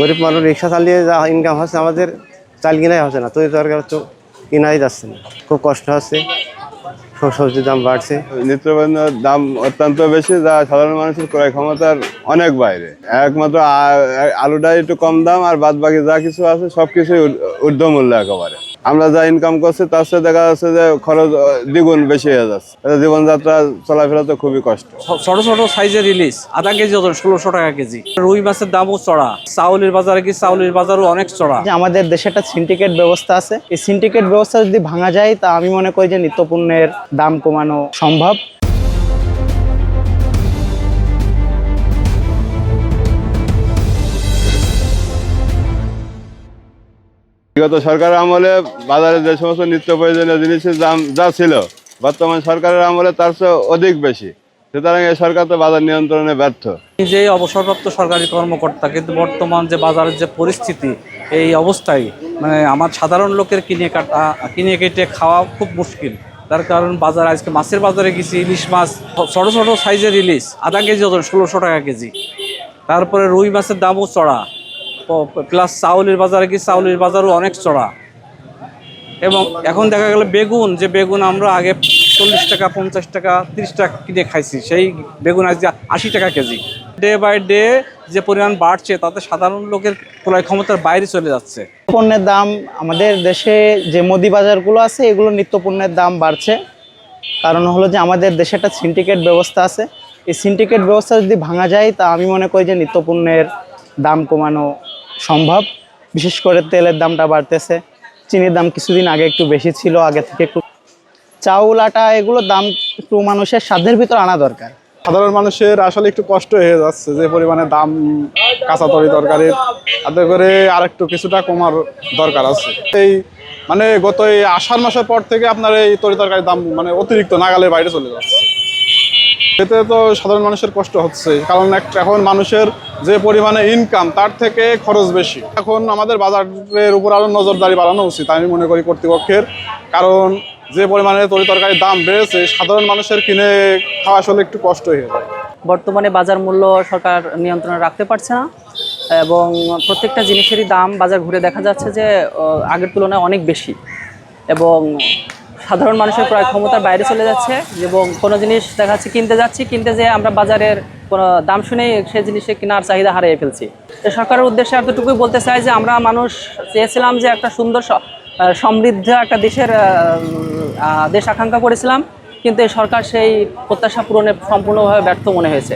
গরিব মানুষ রিক্সা চালিয়ে যা ইনকাম হচ্ছে, আমাদের চাল কিনাই হচ্ছে না, তৈরি তরকারি তো কিনাই যাচ্ছে না, খুব কষ্ট হচ্ছে। সবজির দাম বাড়ছে, নিত্যপণ্যের দাম অত্যন্ত বেশি, যা সাধারণ মানুষের ক্রয় ক্ষমতার অনেক বাইরে। একমাত্র আলুটাই একটু কম দাম, আর বাদ বাকি যা কিছু আছে সবকিছুই ঊর্ধ্বমূল্য একেবারে। আমরা যা ইনকাম করছি তার সাথে দেখা যাচ্ছে যে খরচ দ্বিগুণ বেশি হয়ে যাচ্ছে। জীবনযাত্রা চলাফেরা তো খুবই কষ্ট। ছোট ছোট সাইজের ইলিশ আধা কেজি ওজন 1600 টাকা কেজি। রুই মাছের দামও চড়া। চাউলের বাজারে কি চাউলের বাজারও অনেক চড়া। আমাদের দেশে একটা সিন্ডিকেট ব্যবস্থা আছে, এই সিন্ডিকেট ব্যবস্থা যদি ভাঙা যায় তা আমি মনে করি যে নিত্যপণ্যের দাম কমানো সম্ভব। বিগত সরকারের আমলে বাজারে যে সমস্ত নিত্য প্রয়োজনীয় জিনিসের দাম যা ছিল, বর্তমান সরকারের আমলে তার চেয়ে অধিক বেশি। সুতরাং এই সরকার তো বাজার নিয়ন্ত্রণে ব্যর্থ। নিজেই অবসরপ্রাপ্ত সরকারি কর্মকর্তা, কিন্তু বর্তমান যে বাজারের যে পরিস্থিতি, এই অবস্থায় মানে আমার সাধারণ লোকের কিনে কেটে খাওয়া খুব মুশকিল। তার কারণ বাজার, আজকে মাছের বাজারে গেছি, ইলিশ মাছ ছোট ছোট সাইজের ইলিশ আধা কেজি ওজন 1600 টাকা কেজি। তারপরে রুই মাছের দামও চড়া, প্লাস চাউলের বাজারে কি চাউলের বাজারও অনেক চড়া। এবং এখন দেখা গেল বেগুন আমরা আগে 40 টাকা 50 টাকা 30 টাকা কিনে খাইছি, সেই বেগুন আজকে 80 টাকা কেজি। ডে বাই ডে যে পরিমাণ বাড়ছে, তাতে সাধারণ লোকের ক্রয় ক্ষমতার বাইরে চলে যাচ্ছে। পণ্যের দাম, আমাদের দেশে যে মুদি বাজারগুলো আছে এগুলো নিত্যপণ্যের দাম বাড়ছে। কারণ হলো যে আমাদের দেশে একটা সিন্ডিকেট ব্যবস্থা আছে, এই সিন্ডিকেট ব্যবস্থা যদি ভাঙা যায় তা আমি মনে করি যে নিত্যপণ্যের দাম কমানো সম্ভব। বিশেষ করে তেলের দামটা বাড়তেছে, চিনির দাম কিছুদিন আগে একটু বেশি ছিল, আগে থেকে একটু। চাউল আটা এগুলোর দাম একটু মানুষের সাধ্যের ভিতর আনা দরকার। সাধারণ মানুষের আসলে একটু কষ্ট হয়ে যাচ্ছে, যে পরিমাণে দাম কাঁচা তরকারির, তাতে করে আরেকটু কিছুটা কমার দরকার আছে। এই মানে গত এই আষাঢ় মাসের পর থেকে আপনার এই তরকারির দাম মানে অতিরিক্ত নাগালের বাইরে চলে যাচ্ছে। এতে তো সাধারণ মানুষের কষ্ট হচ্ছে, কারণ এখন মানুষের যে পরিমাণে ইনকাম তার থেকে খরচ বেশি। এখন আমাদের বাজারের উপর আরও নজরদারি বাড়ানো উচিত আমি মনে করি কর্তৃপক্ষের, কারণ যে পরিমাণে তরকারির দাম বেড়েছে সাধারণ মানুষের কিনে খাওয়া আসলে একটু কষ্ট হয়ে যায়। বর্তমানে বাজার মূল্য সরকার নিয়ন্ত্রণে রাখতে পারছে না, এবং প্রত্যেকটা জিনিসেরই দাম বাজার ঘুরে দেখা যাচ্ছে যে আগের তুলনায় অনেক বেশি, এবং সাধারণ মানুষের ক্রয় ক্ষমতার বাইরে চলে যাচ্ছে। এবং কোনো জিনিস দেখা যাচ্ছে কিনতে যেয়ে আমরা বাজারের কোনো দাম শুনেই সেই জিনিসে কেনার চাহিদা হারিয়ে ফেলছি। তো সরকারের উদ্দেশ্যে এতটুকুই বলতে চাই যে আমরা মানুষ চেয়েছিলাম যে একটা সুন্দর সমৃদ্ধ একটা দেশ আকাঙ্ক্ষা করেছিলাম, কিন্তু এই সরকার সেই প্রত্যাশা পূরণে সম্পূর্ণভাবে ব্যর্থ মনে হয়েছে।